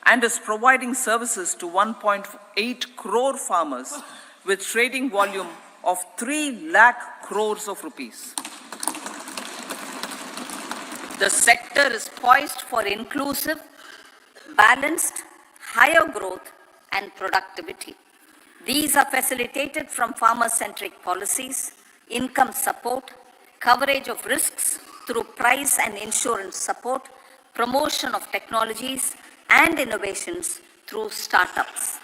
and is providing services to 1.8 crore farmers with trading volume of 3 lakh crores of rupees. The sector is poised for inclusive, balanced, higher growth and productivity. These are facilitated from farmer-centric policies, income support, coverage of risks through price and insurance support, promotion of technologies and innovations through startups.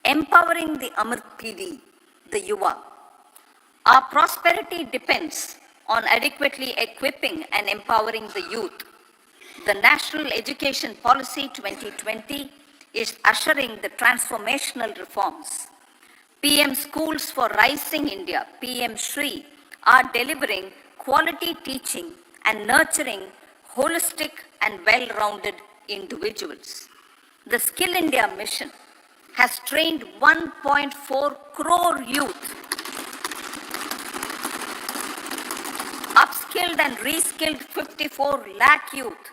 Empowering the Amrit PD, the Yuva. Our prosperity depends on adequately equipping and empowering the youth. The National Education Policy 2020 is ushering the transformational reforms. PM Schools for Rising India, PM Shri, are delivering quality teaching and nurturing holistic and well-rounded individuals. The Skill India mission has trained 1.4 crore youth, upskilled and reskilled 54 lakh youth,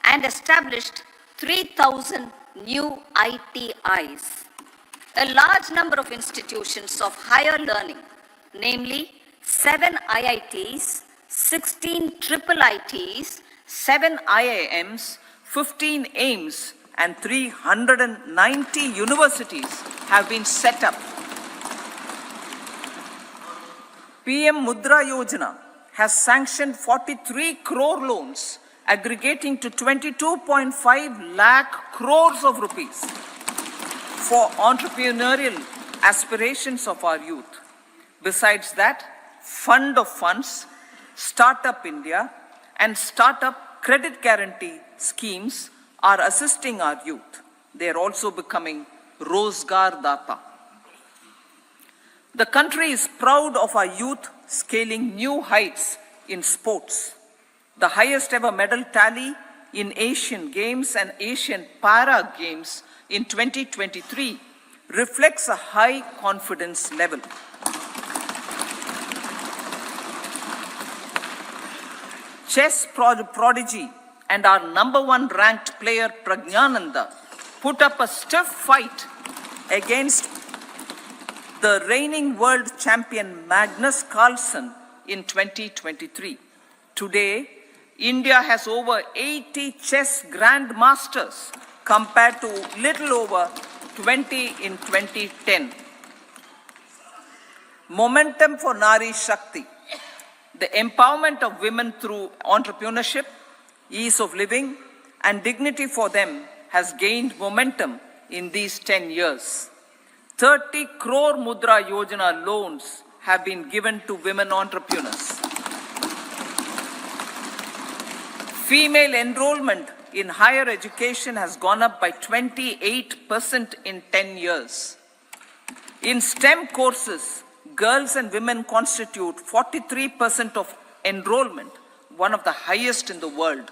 and established 3,000 new ITIs. A large number of institutions of higher learning, namely 7 IITs, 16 triple ITs, 7 IIMs, 15 AIMS, and 390 universities have been set up. PM Mudra Yojana has sanctioned 43 crore loans aggregating to 22.5 lakh crores of rupees for entrepreneurial aspirations of our youth. Besides that, Fund of Funds, Startup India, and Startup Credit Guarantee schemes are assisting our youth. They are also becoming Rozgar Data. The country is proud of our youth scaling new heights in sports. The highest ever medal tally in Asian Games and Asian Para Games in 2023 reflects a high confidence level. Chess prodigy and our #1 ranked player Pragnananda put up a stiff fight against the reigning world champion Magnus Carlsen in 2023. Today, India has over 80 chess grandmasters compared to little over 20 in 2010. Momentum for Nari Shakti. The empowerment of women through entrepreneurship, ease of living, and dignity for them has gained momentum in these 10 years. 30 crore Mudra Yojana loans have been given to women entrepreneurs. Female enrollment in higher education has gone up by 28% in 10 years. In STEM courses, girls and women constitute 43% of enrollment, one of the highest in the world.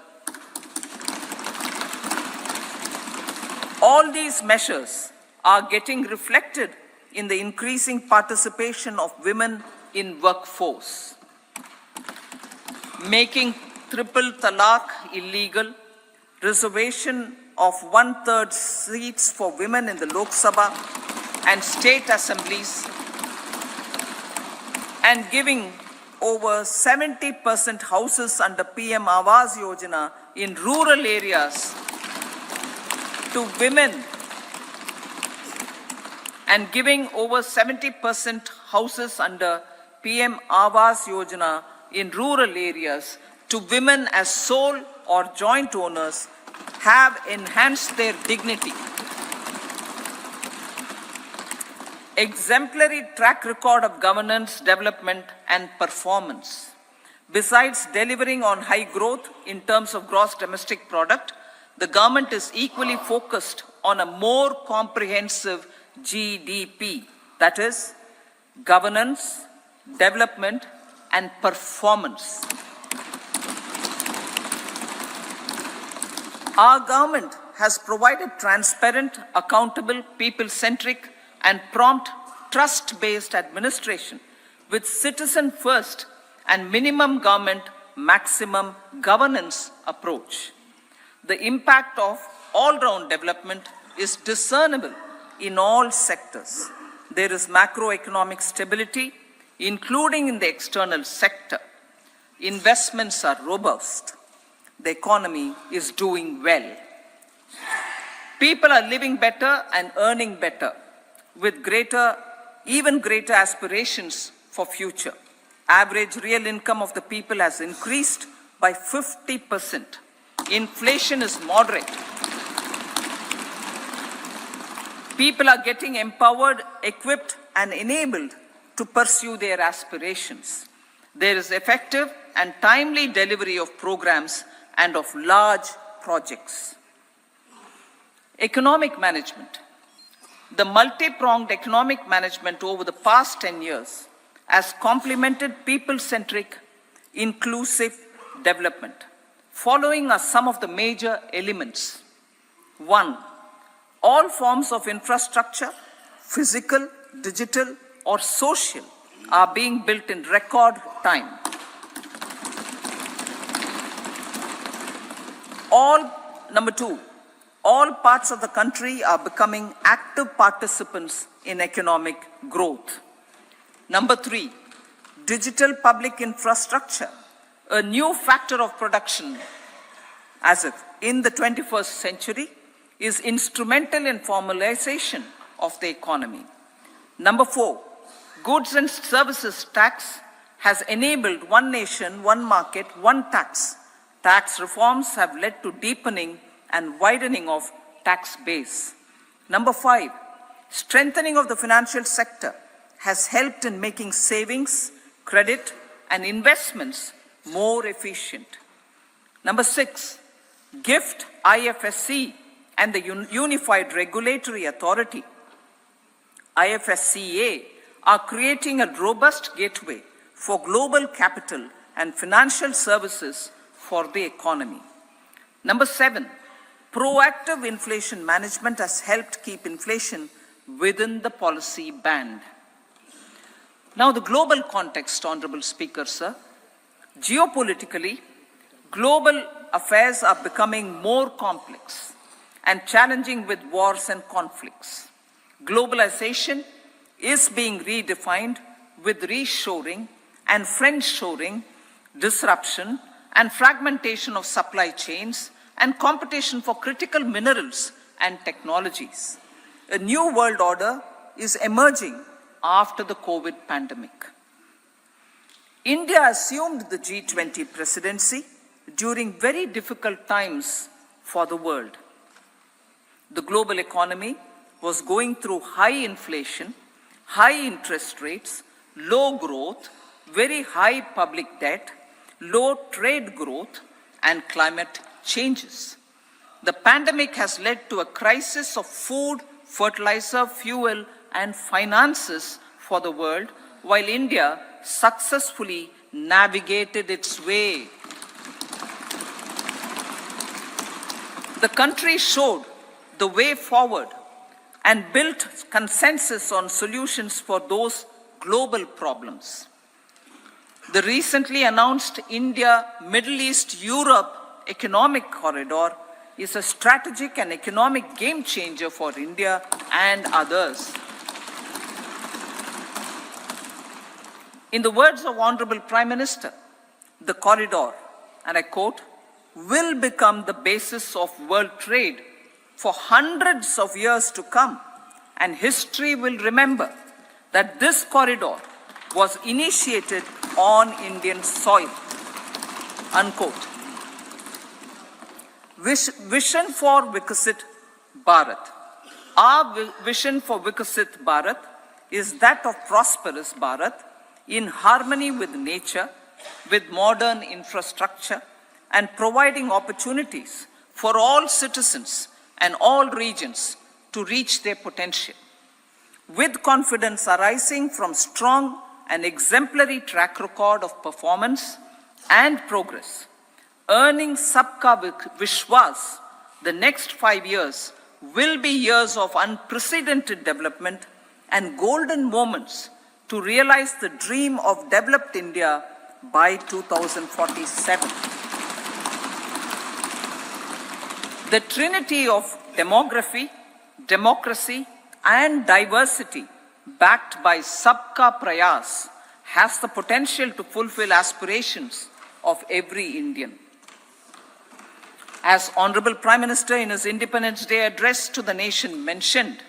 All these measures are getting reflected in the increasing participation of women in workforce. Making triple talaq illegal, reservation of 1/3 seats for women in the Lok Sabha and state assemblies, and giving over 70% houses under PM Awas Yojana in rural areas to women, and giving over 70% houses under PM Awas Yojana in rural areas to women as sole or joint owners have enhanced their dignity. Exemplary track record of governance, development, and performance. Besides delivering on high growth in terms of gross domestic product, the government is equally focused on a more comprehensive GDP, that is, governance, development, and performance. Our government has provided transparent, accountable, people-centric, and prompt, trust-based administration with citizen-first and minimum government, maximum governance approach. The impact of all-round development is discernible in all sectors. There is macroeconomic stability, including in the external sector. Investments are robust. The economy is doing well. People are living better and earning better, with even greater aspirations for future. Average real income of the people has increased by 50%. Inflation is moderate. People are getting empowered, equipped, and enabled to pursue their aspirations. There is effective and timely delivery of programs and of large projects. Economic management. The multi-pronged economic management over the past 10 years has complemented people-centric, inclusive development. Following are some of the major elements. 1. All forms of infrastructure, physical, digital, or social, are being built in record time. Number 2, all parts of the country are becoming active participants in economic growth. Number 3, digital public infrastructure, a new factor of production in the 21st century, is instrumental in formalization of the economy. Number 4, goods and services tax has enabled one nation, one market, one tax. Tax reforms have led to deepening and widening of tax base. Number 5, strengthening of the financial sector has helped in making savings, credit, and investments more efficient. Number 6, GIFT, IFSC, and the Unified Regulatory Authority, IFSCA, are creating a robust gateway for global capital and financial services for the economy. Number 7, proactive inflation management has helped keep inflation within the policy band. Now the global context, Honorable Speaker, sir. Geopolitically, global affairs are becoming more complex and challenging with wars and conflicts. Globalization is being redefined with reshoring and friendshoring, disruption and fragmentation of supply chains, and competition for critical minerals and technologies. A new world order is emerging after the COVID pandemic. India assumed the G20 presidency during very difficult times for the world. The global economy was going through high inflation, high interest rates, low growth, very high public debt, low trade growth, and climate changes. The pandemic has led to a crisis of food, fertilizer, fuel, and finances for the world, while India successfully navigated its way. The country showed the way forward and built consensus on solutions for those global problems. The recently announced India-Middle East-Europe economic corridor is a strategic and economic game changer for India and others. In the words of Honorable Prime Minister, the corridor, and I quote, will become the basis of world trade for hundreds of years to come, and history will remember that this corridor was initiated on Indian soil, unquote. Vision for Vikasit Bharat. Our vision for Vikasit Bharat is that of prosperous Bharat in harmony with nature, with modern infrastructure, and providing opportunities for all citizens and all regions to reach their potential. With confidence arising from strong and exemplary track record of performance and progress, earning Sabka Vishwas, the next 5 years will be years of unprecedented development and golden moments to realize the dream of developed India by 2047. The trinity of demography, democracy, and diversity, backed by Sabka Prayas, has the potential to fulfill aspirations of every Indian. As Honorable Prime Minister in his Independence Day address to the nation mentioned,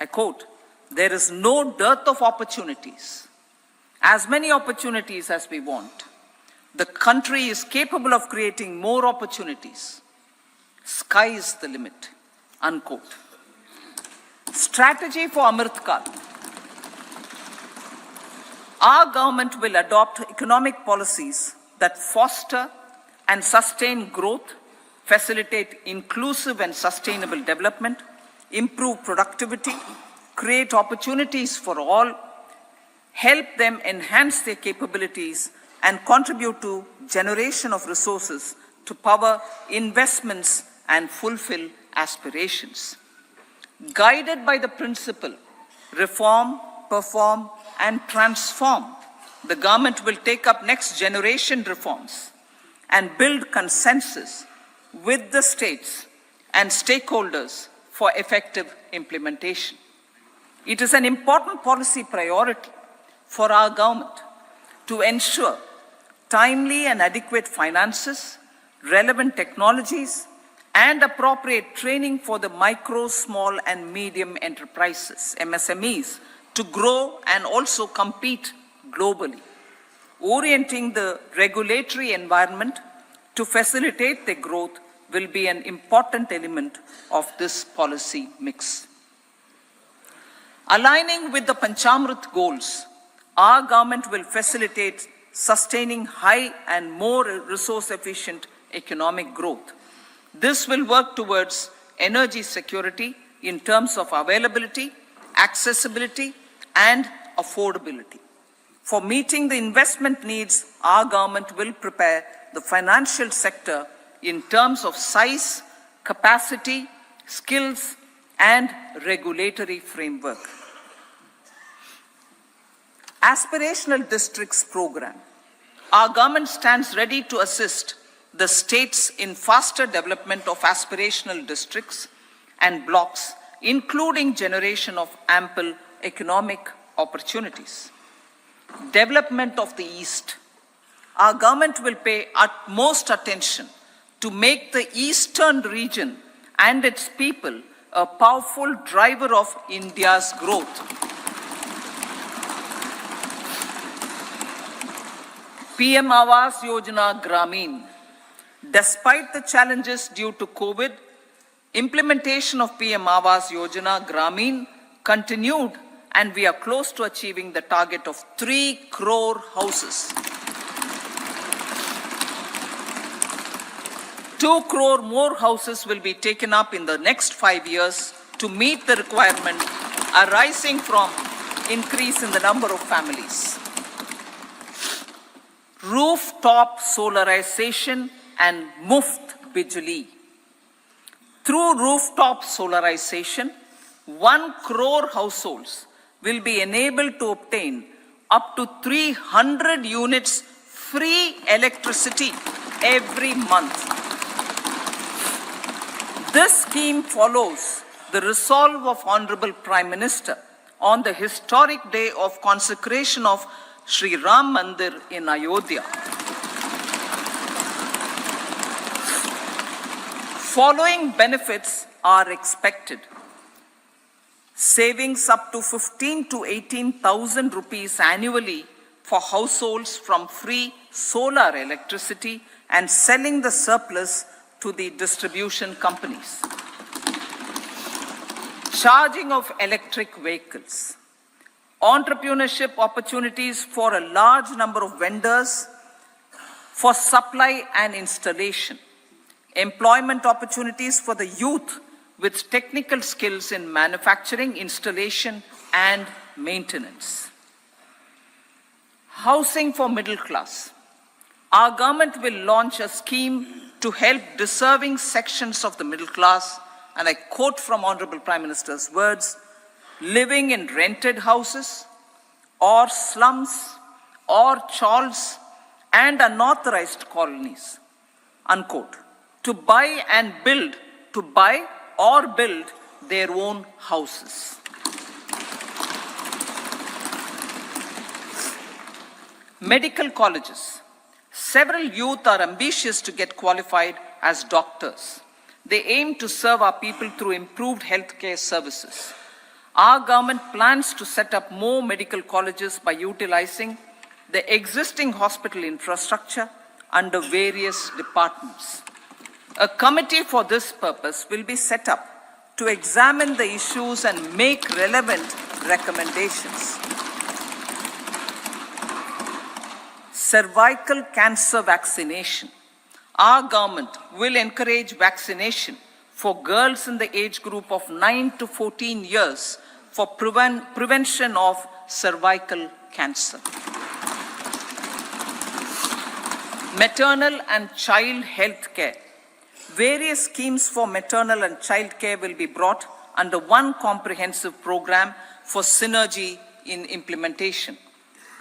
I quote, "There is no dearth of opportunities, as many opportunities as we want. The country is capable of creating more opportunities. Sky is the limit," unquote. Strategy for Amrit Kal. Our government will adopt economic policies that foster and sustain growth, facilitate inclusive and sustainable development, improve productivity, create opportunities for all, help them enhance their capabilities, and contribute to generation of resources to power investments and fulfill aspirations. Guided by the principle, reform, perform, and transform, the government will take up next generation reforms and build consensus with the states and stakeholders for effective implementation. It is an important policy priority for our government to ensure timely and adequate finances, relevant technologies, and appropriate training for the micro, small, and medium enterprises, MSMEs, to grow and also compete globally. Orienting the regulatory environment to facilitate their growth will be an important element of this policy mix. Aligning with the Panchamrit goals, our government will facilitate sustaining high and more resource-efficient economic growth. This will work towards energy security in terms of availability, accessibility, and affordability. For meeting the investment needs, our government will prepare the financial sector in terms of size, capacity, skills, and regulatory framework. Aspirational Districts Program. Our government stands ready to assist the states in faster development of aspirational districts and blocks, including generation of ample economic opportunities. Development of the East. Our government will pay utmost attention to make the eastern region and its people a powerful driver of India's growth. PM Awas Yojana Gramin. Despite the challenges due to COVID, implementation of PM Awas Yojana Gramin continued, and we are close to achieving the target of 3 crore houses. 2 crore more houses will be taken up in the next 5 years to meet the requirement arising from increase in the number of families. Rooftop solarization and Muft Bijli. Through rooftop solarization, 1 crore households will be enabled to obtain up to 300 units free electricity every month. This scheme follows the resolve of Honorable Prime Minister on the historic day of consecration of Sri Ram Mandir in Ayodhya. Following benefits are expected. Savings up to 15 to 18,000 rupees annually for households from free solar electricity and selling the surplus to the distribution companies. Charging of electric vehicles. Entrepreneurship opportunities for a large number of vendors for supply and installation. Employment opportunities for the youth with technical skills in manufacturing, installation, and maintenance. Housing for middle class. Our government will launch a scheme to help deserving sections of the middle class, and I quote from Honorable Prime Minister's words, living in rented houses or slums or chawls and unauthorized colonies, unquote, to buy and build to buy or build their own houses. Medical colleges. Several youth are ambitious to get qualified as doctors. They aim to serve our people through improved healthcare services. Our government plans to set up more medical colleges by utilizing the existing hospital infrastructure under various departments. A committee for this purpose will be set up to examine the issues and make relevant recommendations. Cervical cancer vaccination. Our government will encourage vaccination for girls in the age group of 9 to 14 years for prevention of cervical cancer. Maternal and child health care. Various schemes for maternal and child care will be brought under one comprehensive program for synergy in implementation.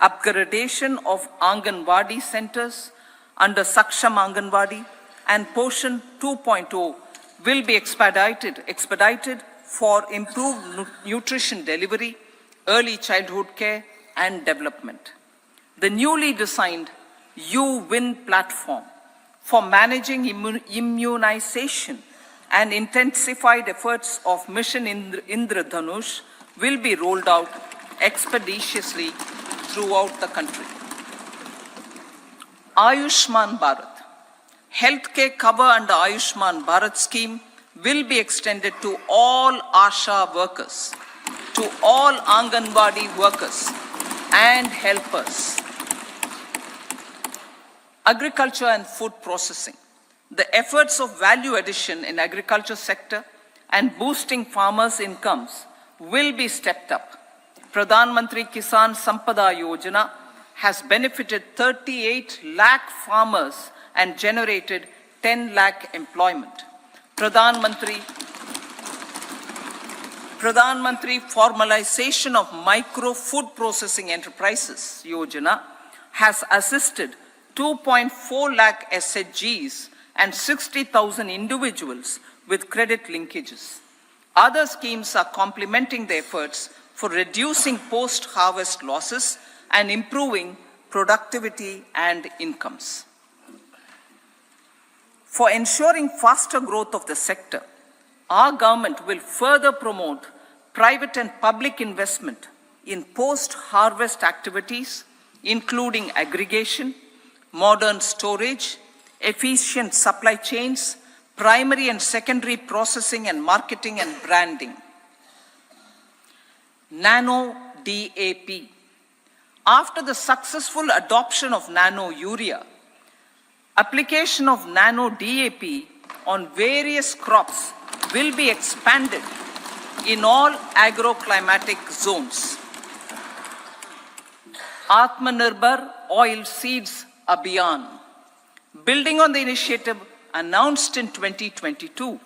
Upgradation of Anganwadi centers under Saksham Anganwadi and Poshan 2.0 will be expedited for improved nutrition delivery, early childhood care and development. The newly designed U-Win platform for managing immunization and intensified efforts of Mission Indradhanush will be rolled out expeditiously throughout the country. Ayushman Bharat. Healthcare cover under Ayushman Bharat scheme will be extended to all ASHA workers, to all Anganwadi workers and helpers. Agriculture and food processing. The efforts of value addition in agriculture sector and boosting farmers' incomes will be stepped up. Pradhan Mantri Kisan Sampada Yojana has benefited 38 lakh farmers and generated 10 lakh employment. Pradhan Mantri Formalization of Micro Food Processing Enterprises Yojana has assisted 2.4 lakh SHGs and 60,000 individuals with credit linkages. Other schemes are complementing the efforts for reducing post-harvest losses and improving productivity and incomes. For ensuring faster growth of the sector, our government will further promote private and public investment in post-harvest activities, including aggregation, modern storage, efficient supply chains, primary and secondary processing and marketing and branding. Nano DAP. After the successful adoption of nano urea, application of nano DAP on various crops will be expanded in all agroclimatic zones. Atmanirbhar Oil Seeds Abhiyan. Building on the initiative announced in 2022,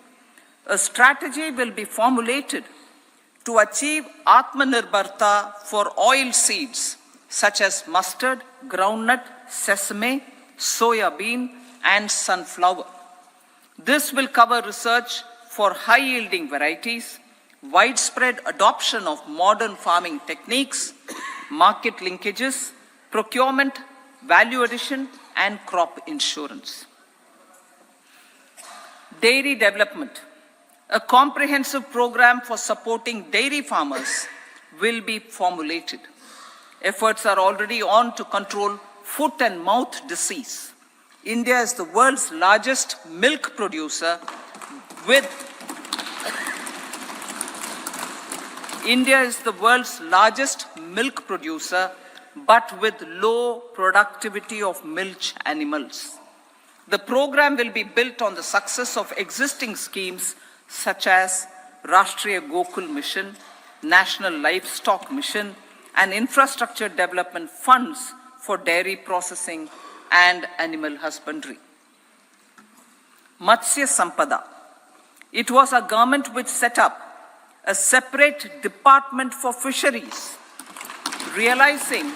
a strategy will be formulated to achieve Atmanirbharta for oil seeds such as mustard, groundnut, sesame, soya bean, and sunflower. This will cover research for high-yielding varieties, widespread adoption of modern farming techniques, market linkages, procurement, value addition, and crop insurance. Dairy development. A comprehensive program for supporting dairy farmers will be formulated. Efforts are already on to control foot and mouth disease. India is the world's largest milk producer but with low productivity of milch animals. The program will be built on the success of existing schemes such as Rashtriya Gokul Mission, National Livestock Mission, and infrastructure development funds for dairy processing and animal husbandry. Matsya Sampada. It was a government which set up a separate department for fisheries, realizing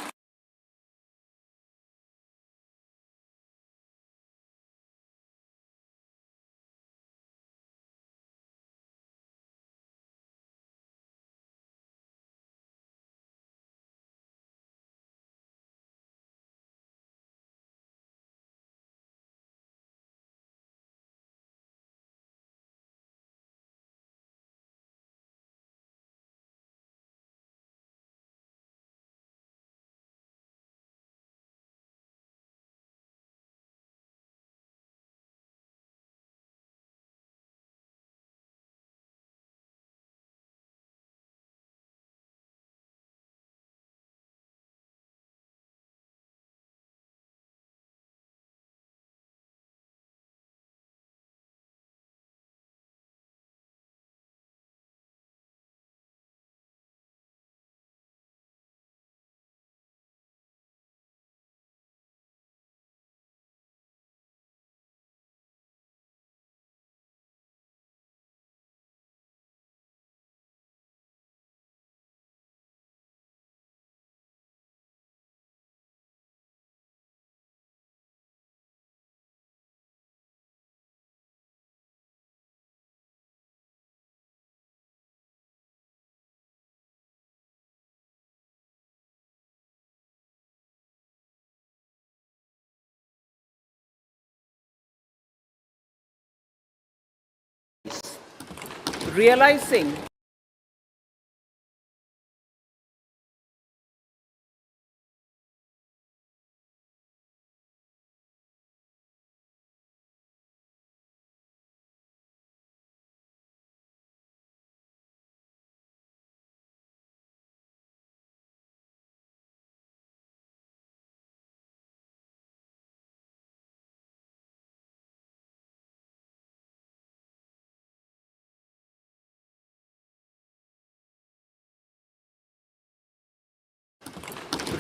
realizing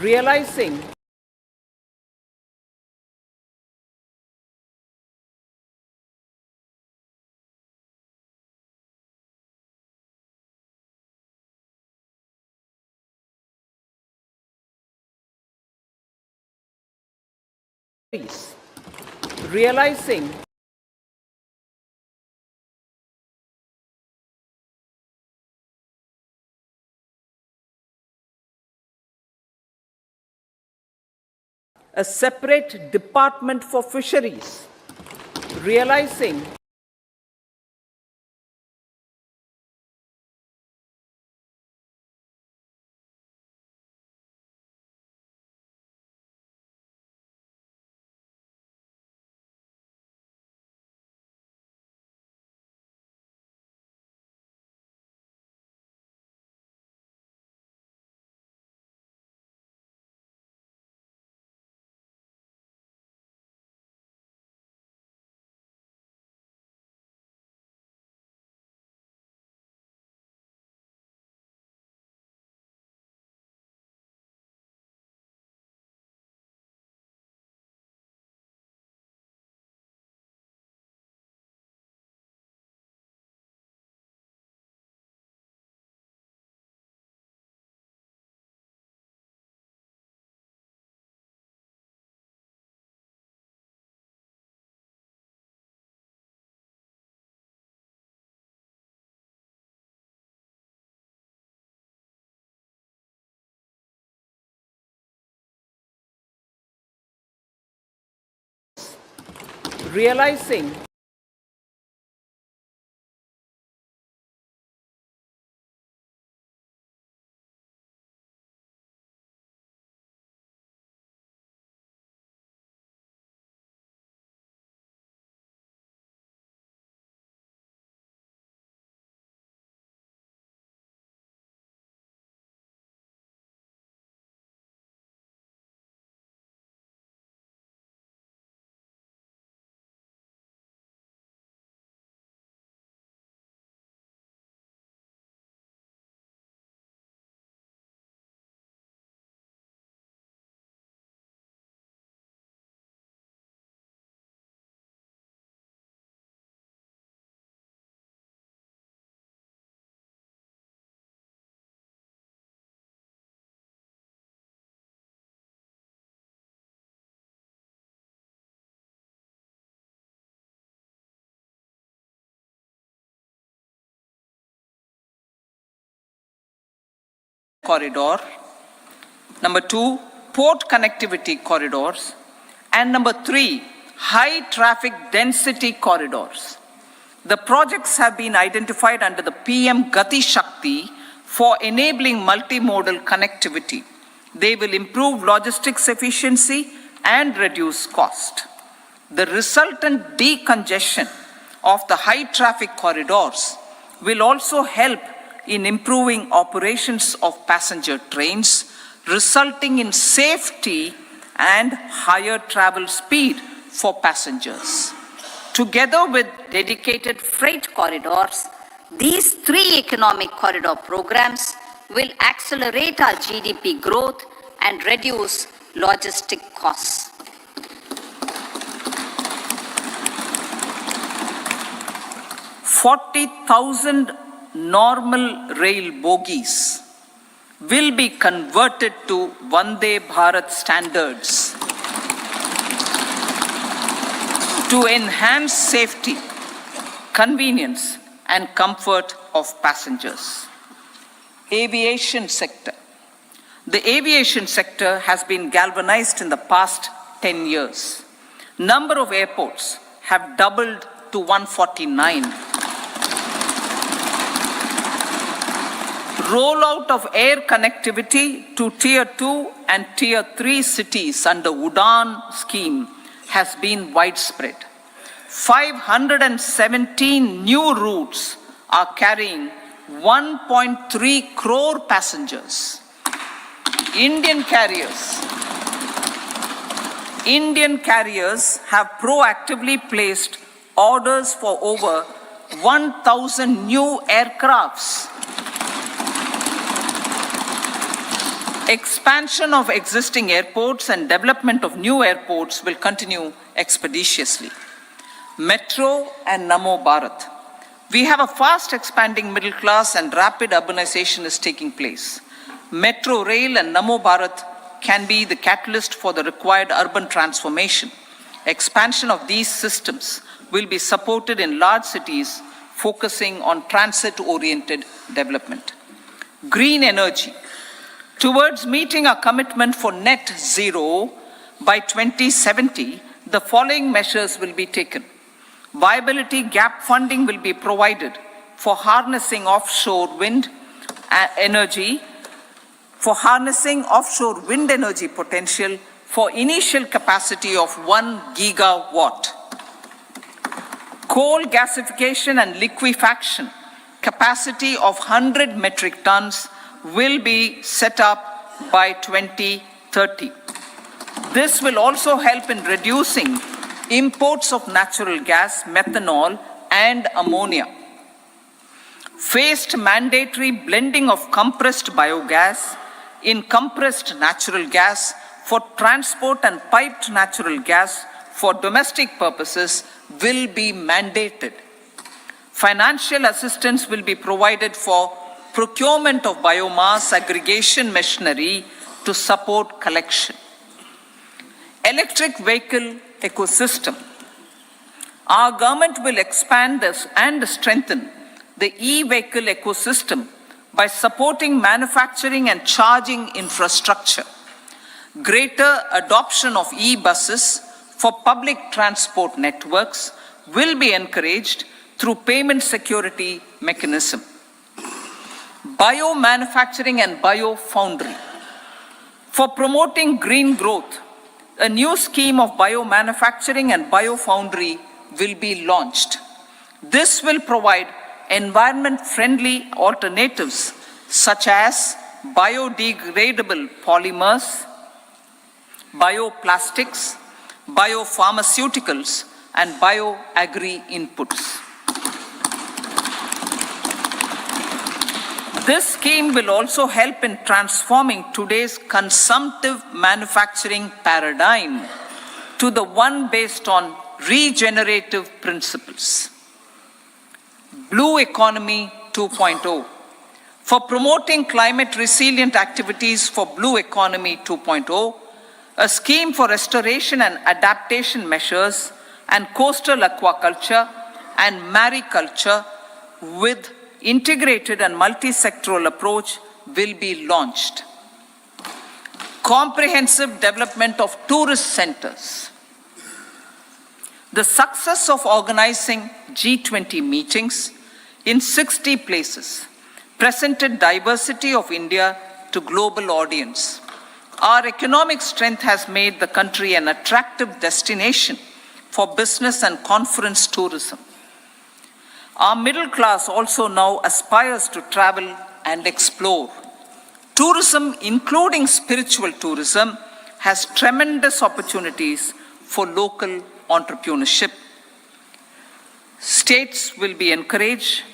realizing realizing a separate department for fisheries, realizing realizing corridor. Number 2, port connectivity corridors. And number 3, high traffic density corridors. The projects have been identified under the PM Gati Shakti for enabling multimodal connectivity. They will improve logistics efficiency and reduce cost. The resultant decongestion of the high traffic corridors will also help in improving operations of passenger trains, resulting in safety and higher travel speed for passengers. Together with dedicated freight corridors, these 3 economic corridor programs will accelerate our GDP growth and reduce logistic costs. 40,000 normal rail bogies will be converted to Vande Bharat standards to enhance safety, convenience, and comfort of passengers. Aviation sector. The aviation sector has been galvanized in the past 10 years. Number of airports have doubled to 149. Rollout of air connectivity to Tier 2 and Tier 3 cities under UDAN scheme has been widespread. 517 new routes are carrying 1.3 crore passengers. Indian carriers have proactively placed orders for over 1,000 new aircrafts. Expansion of existing airports and development of new airports will continue expeditiously. Metro and Namo Bharat. We have a fast expanding middle class and rapid urbanization is taking place. Metro rail and Namo Bharat can be the catalyst for the required urban transformation. Expansion of these systems will be supported in large cities, focusing on transit-oriented development. Green energy. Towards meeting our commitment for net zero by 2070, the following measures will be taken. Viability gap funding will be provided for harnessing offshore wind energy potential for initial capacity of 1 gigawatt. Coal gasification and liquefaction capacity of 100 metric tons will be set up by 2030. This will also help in reducing imports of natural gas, methanol, and ammonia. Phased mandatory blending of compressed biogas in compressed natural gas for transport and piped natural gas for domestic purposes will be mandated. Financial assistance will be provided for procurement of biomass aggregation machinery to support collection. Electric vehicle ecosystem. Our government will expand this and strengthen the e-vehicle ecosystem by supporting manufacturing and charging infrastructure. Greater adoption of e-buses for public transport networks will be encouraged through payment security mechanism. Biomanufacturing and biofoundry. For promoting green growth, a new scheme of biomanufacturing and biofoundry will be launched. This will provide environment-friendly alternatives such as biodegradable polymers, bioplastics, biopharmaceuticals, and bioagri inputs. This scheme will also help in transforming today's consumptive manufacturing paradigm to the one based on regenerative principles. Blue Economy 2.0. For promoting climate resilient activities for Blue Economy 2.0, a scheme for restoration and adaptation measures and coastal aquaculture and mariculture with integrated and multi-sectoral approach will be launched. Comprehensive development of tourist centers. The success of organizing G20 meetings in 60 places presented diversity of India to global audience. Our economic strength has made the country an attractive destination for business and conference tourism. Our middle class also now aspires to travel and explore. Tourism, including spiritual tourism, has tremendous opportunities for local entrepreneurship. States will be encouraged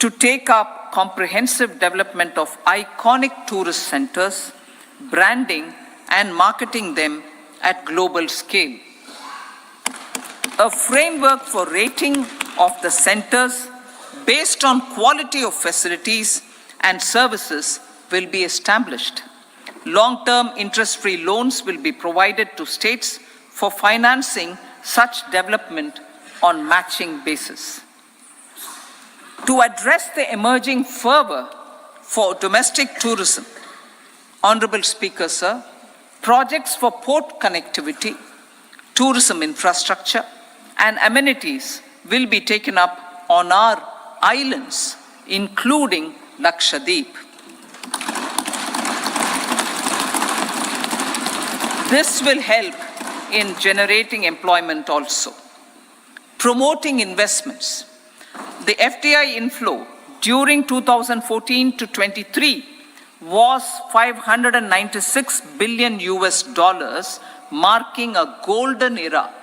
to take up comprehensive development of iconic tourist centers, branding and marketing them at global scale. A framework for rating of the centers based on quality of facilities and services will be established. Long-term interest-free loans will be provided to states for financing such development on matching basis. To address the emerging fervor for domestic tourism, Honorable Speaker, sir, projects for port connectivity, tourism infrastructure, and amenities will be taken up on our islands, including Lakshadweep. This will help in generating employment also. Promoting investments. The FDI inflow during 2014 to 23 was $596 billion US, marking a golden era.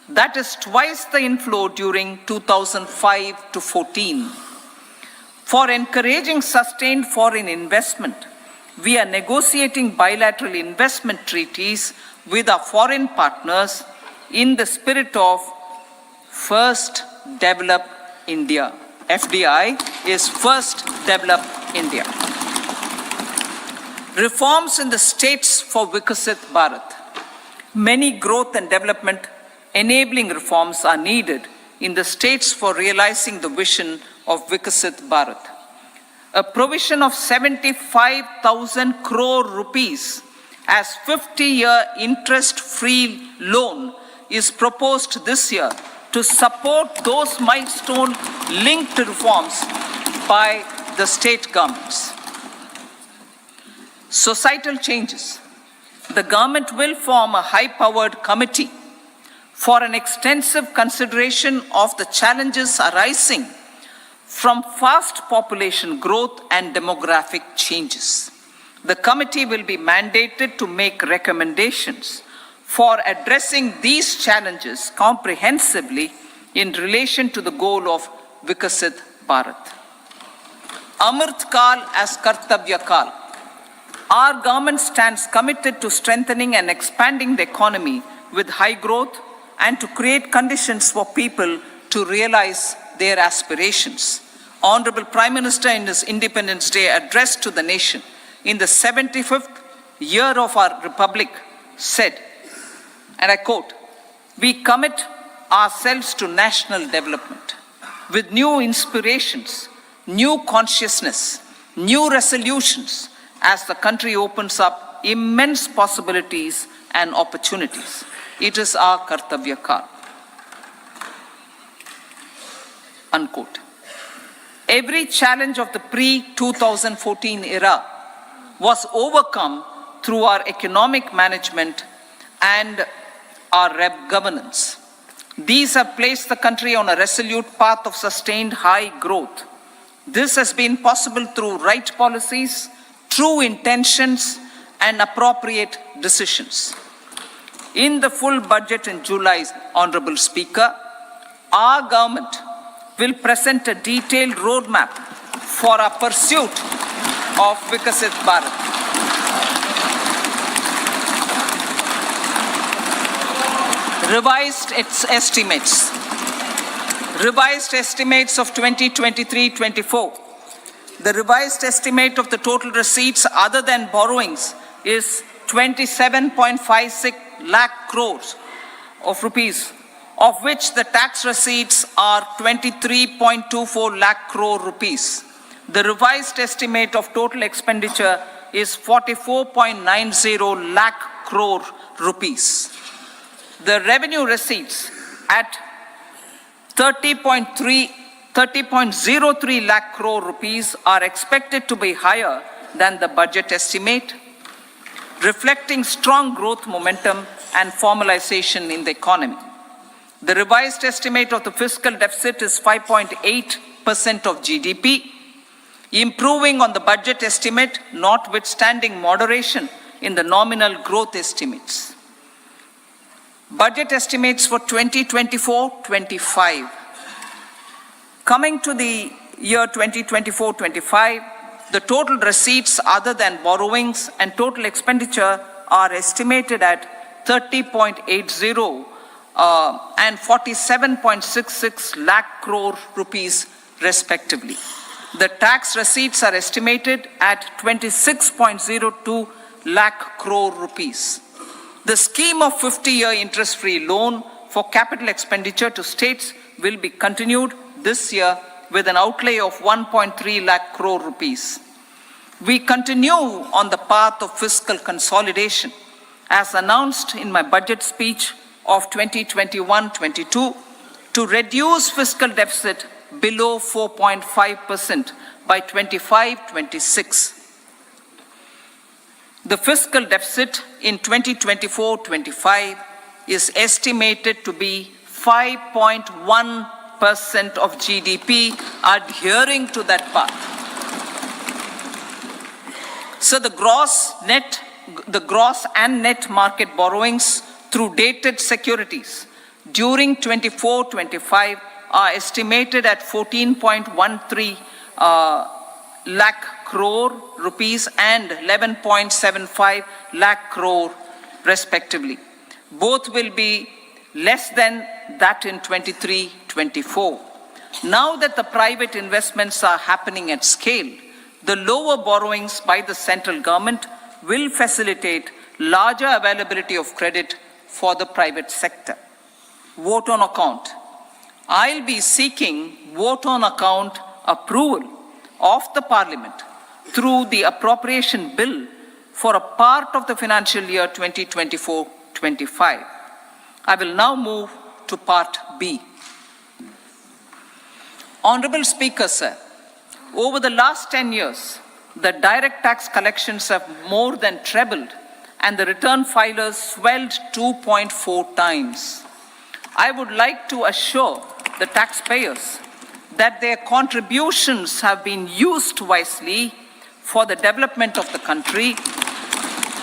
That is twice the inflow during 2005 to 14. For encouraging sustained foreign investment, we are negotiating bilateral investment treaties with our foreign partners in the spirit of First Develop India. FDI is First Develop India. Reforms in the states for Vikasit Bharat. Many growth and development enabling reforms are needed in the states for realizing the vision of Vikasit Bharat. A provision of 75,000 crore rupees as 50-year interest-free loan is proposed this year to support those milestone-linked reforms by the state governments. Societal changes. The government will form a high-powered committee for an extensive consideration of the challenges arising from fast population growth and demographic changes. The committee will be mandated to make recommendations for addressing these challenges comprehensively in relation to the goal of Vikasit Bharat. Amrit Kal as Kartavya Kal. Our government stands committed to strengthening and expanding the economy with high growth and to create conditions for people to realize their aspirations. Honorable Prime Minister in his Independence Day address to the nation in the 75th year of our Republic said, and I quote, "We commit ourselves to national development with new inspirations, new consciousness, new resolutions as the country opens up immense possibilities and opportunities. It is our Kartavya Kal." Unquote. Every challenge of the pre-2014 era was overcome through our economic management and our governance. These have placed the country on a resolute path of sustained high growth. This has been possible through right policies, true intentions, and appropriate decisions. In the full budget in July, Honorable Speaker, our government will present a detailed roadmap for our pursuit of Vikasit Bharat. Revised estimates of 2023-24. The revised estimate of the total receipts other than borrowings is 27.56 lakh crores of rupees, of which the tax receipts are 23.24 lakh crore rupees. The revised estimate of total expenditure is 44.90 lakh crore rupees. The revenue receipts at 30.03 lakh crore rupees are expected to be higher than the budget estimate, reflecting strong growth momentum and formalization in the economy. The revised estimate of the fiscal deficit is 5.8% of GDP, improving on the budget estimate, notwithstanding moderation in the nominal growth estimates. Budget estimates for 2024-25. Coming to the year 2024-25, the total receipts other than borrowings and total expenditure are estimated at 30.80 and 47.66 lakh crore rupees respectively. The tax receipts are estimated at 26.02 lakh crore rupees. The scheme of 50-year interest-free loan for capital expenditure to states will be continued this year with an outlay of 1.3 lakh crore rupees. We continue on the path of fiscal consolidation as announced in my budget speech of 2021-22 to reduce fiscal deficit below 4.5% by 25-26. The fiscal deficit in 2024-25 is estimated to be 5.1% of GDP, adhering to that path. So the gross and net market borrowings through dated securities during 24-25 are estimated at 14.13 lakh crore rupees and 11.75 lakh crore respectively. Both will be less than that in 23-24. Now that the private investments are happening at scale, the lower borrowings by the central government will facilitate larger availability of credit for the private sector. Vote on account. I'll be seeking vote on account approval of the Parliament through the appropriation bill for a part of the financial year 2024-25. I will now move to part B. Honorable Speaker, sir, over the last 10 years, the direct tax collections have more than trebled and the return filers swelled 2.4 times. I would like to assure the taxpayers that their contributions have been used wisely for the development of the country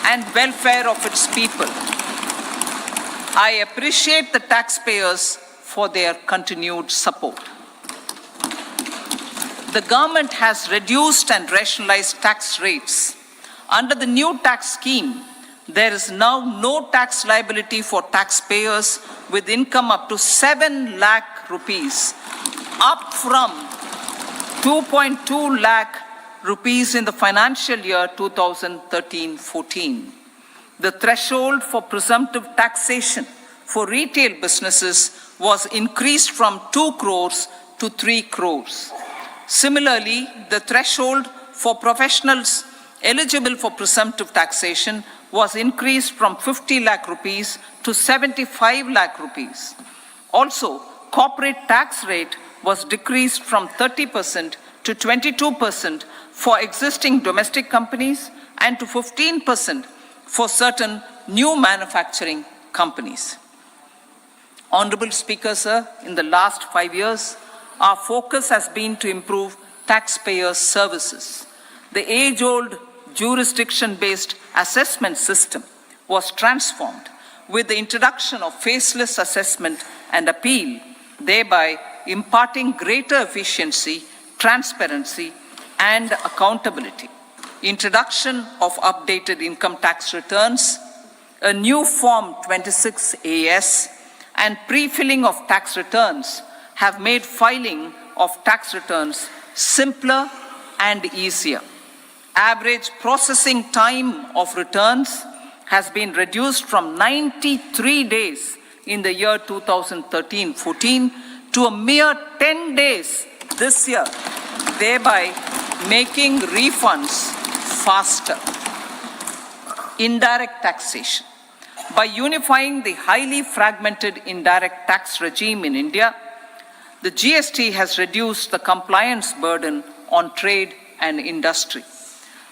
and welfare of its people. I appreciate the taxpayers for their continued support. The government has reduced and rationalized tax rates. Under the new tax scheme, there is now no tax liability for taxpayers with income up to 7 lakh rupees, up from 2.2 lakh rupees in the financial year 2013-14. The threshold for presumptive taxation for retail businesses was increased from 2 crores to 3 crores. Similarly, the threshold for professionals eligible for presumptive taxation was increased from 50 lakh rupees to 75 lakh rupees. Also, corporate tax rate was decreased from 30% to 22% for existing domestic companies and to 15% for certain new manufacturing companies. Honorable Speaker, sir, in the last 5 years, our focus has been to improve taxpayer services. The age-old jurisdiction-based assessment system was transformed with the introduction of faceless assessment and appeal, thereby imparting greater efficiency, transparency, and accountability. Introduction of updated income tax returns, a new Form 26AS, and pre-filling of tax returns have made filing of tax returns simpler and easier. Average processing time of returns has been reduced from 93 days in the year 2013-14 to a mere 10 days this year, thereby making refunds faster. Indirect taxation. By unifying the highly fragmented indirect tax regime in India, the GST has reduced the compliance burden on trade and industry.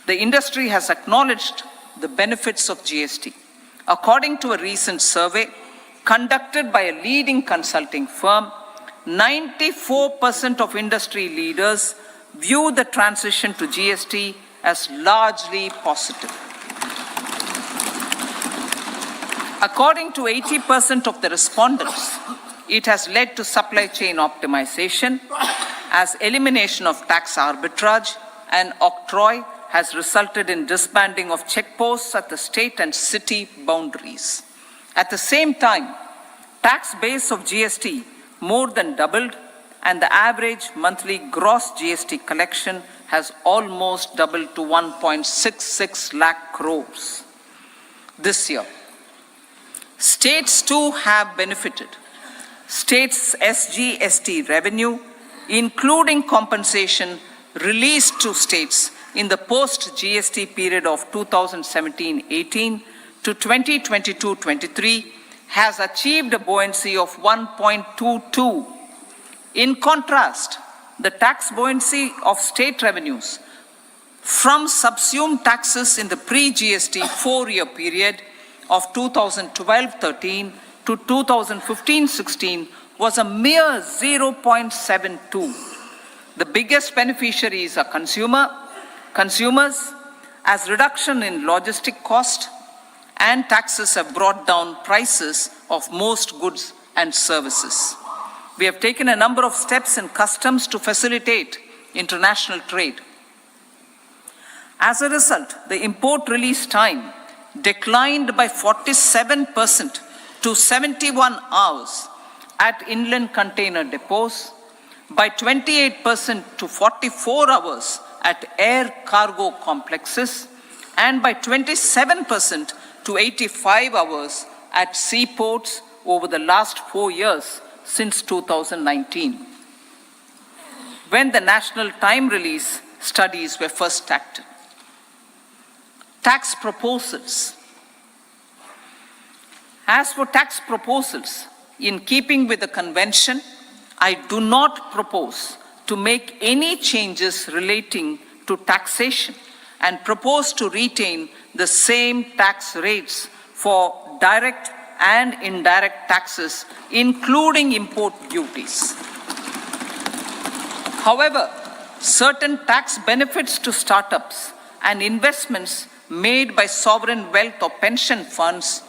The industry has acknowledged the benefits of GST. According to a recent survey conducted by a leading consulting firm, 94% of industry leaders view the transition to GST as largely positive. According to 80% of the respondents, it has led to supply chain optimization, as elimination of tax arbitrage and octroi has resulted in disbanding of checkposts at the state and city boundaries. At the same time, tax base of GST more than doubled, and the average monthly gross GST collection has almost doubled to 1.66 lakh crores this year. States too have benefited. States' SGST revenue, including compensation released to states in the post-GST period of 2017-18 to 2022-23, has achieved a buoyancy of 1.22. In contrast, the tax buoyancy of state revenues from subsumed taxes in the pre-GST 4-year period of 2012-13 to 2015-16 was a mere 0.72. The biggest beneficiaries are consumers, as reduction in logistic cost and taxes have brought down prices of most goods and services. We have taken a number of steps in customs to facilitate international trade. As a result, the import release time declined by 47% to 71 hours at inland container depots, by 28% to 44 hours at air cargo complexes, and by 27% to 85 hours at seaports over the last 4 years since 2019, when the national time release studies were first started. Tax proposals. As for tax proposals, in keeping with the convention, I do not propose to make any changes relating to taxation and propose to retain the same tax rates for direct and indirect taxes, including import duties. However, certain tax benefits to startups and investments made by sovereign wealth or pension funds,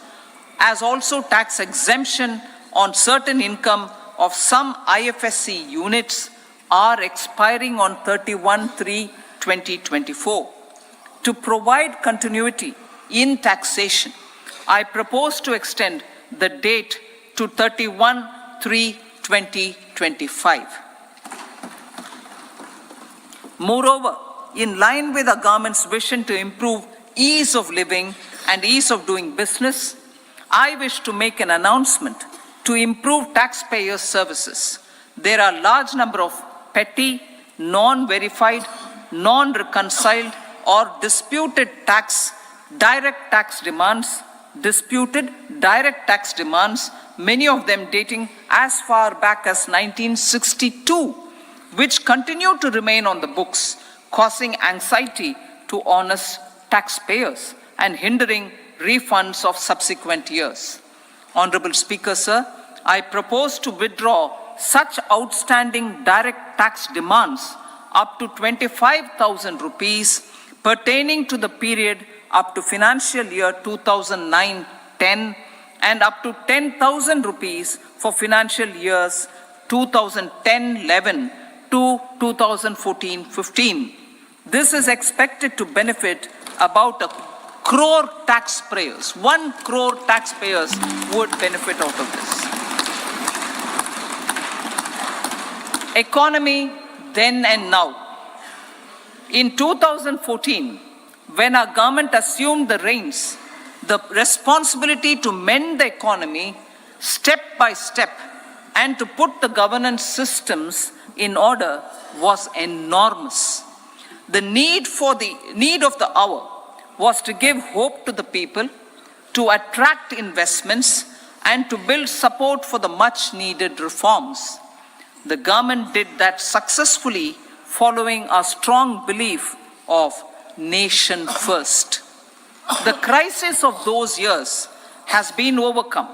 as also tax exemption on certain income of some IFSC units, are expiring on 31/3/2024. To provide continuity in taxation, I propose to extend the date to 31/3/2025. Moreover, in line with our government's vision to improve ease of living and ease of doing business, I wish to make an announcement to improve taxpayer services. There are a large number of petty, non-verified, non-reconciled, or disputed direct tax demands, many of them dating as far back as 1962, which continue to remain on the books, causing anxiety to honest taxpayers and hindering refunds of subsequent years. Honorable Speaker, sir, I propose to withdraw such outstanding direct tax demands up to 25,000 rupees pertaining to the period up to financial year 2009-10 and up to 10,000 rupees for financial years 2010-11 to 2014-15. This is expected to benefit about 1 crore taxpayers. 1 crore taxpayers would benefit out of this. Economy then and now. In 2014, when our government assumed the reins, the responsibility to mend the economy step by step and to put the governance systems in order was enormous. The need of the hour was to give hope to the people, to attract investments, and to build support for the much needed reforms. The government did that successfully, following our strong belief of nation first. The crisis of those years has been overcome,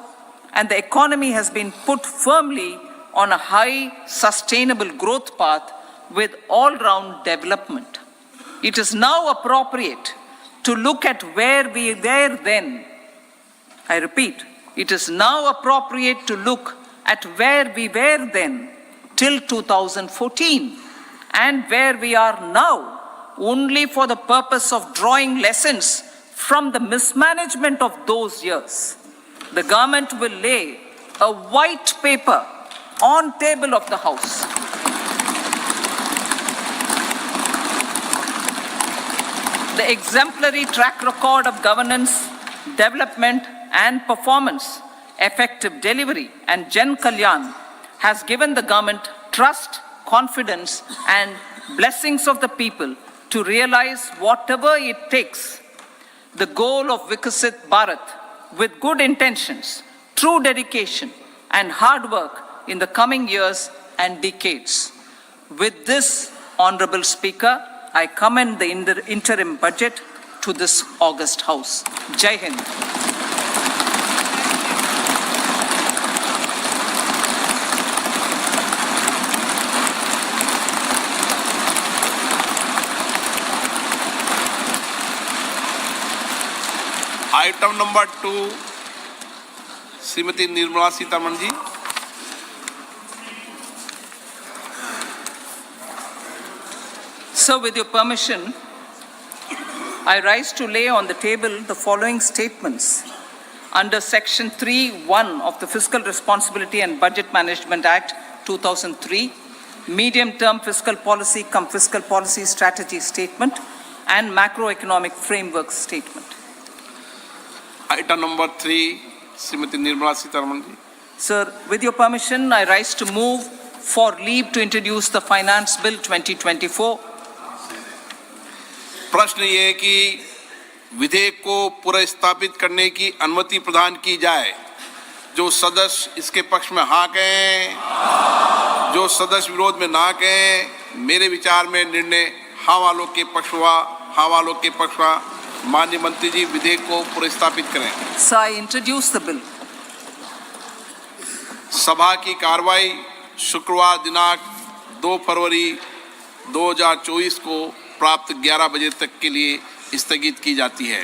and the economy has been put firmly on a high, sustainable growth path with all-round development. It is now appropriate to look at where we were then. I repeat, it is now appropriate to look at where we were then till 2014 and where we are now, only for the purpose of drawing lessons from the mismanagement of those years. The government will lay a white paper on table of the House. The exemplary track record of governance, development and performance, effective delivery and Jan Kalyan has given the government trust, confidence and blessings of the people to realize whatever it takes, the goal of Vikasit Bharat, with good intentions, true dedication and hard work in the coming years and decades. With this, Honorable Speaker, I commend the interim budget to this august House. Jai Hind. Item number 2 Shrimati Nirmala Sitharaman ji. So, with your permission, I rise to lay on the table the following statements under Section 3(1) of the Fiscal Responsibility and Budget Management Act 2003, Medium-Term Fiscal Policy cum Fiscal Policy Strategy Statement and Macroeconomic Framework Statement. Item number 3 Shrimati Nirmala Sitharaman ji. Sir, with your permission, I rise to move for leave to introduce the Finance Bill 2024. प्रश्न ये है कि विधेयक को पुनर्स्थापित करने की अनुमति प्रदान की जाए। जो सदस्य इसके पक्ष में हाँ कहें, जो सदस्य विरोध में ना कहें। मेरे विचार में निर्णय हाँ वालों के पक्ष हुआ, हाँ वालों के पक्ष हुआ। माननीय मंत्री जी विधेयक को पुनर्स्थापित करें। Sir, I introduce the bill. सभा की कार्रवाई शुक्रवार दिनांक 2 फरवरी 2024 को प्राप्त 11 बजे तक के लिए स्थगित की जाती है।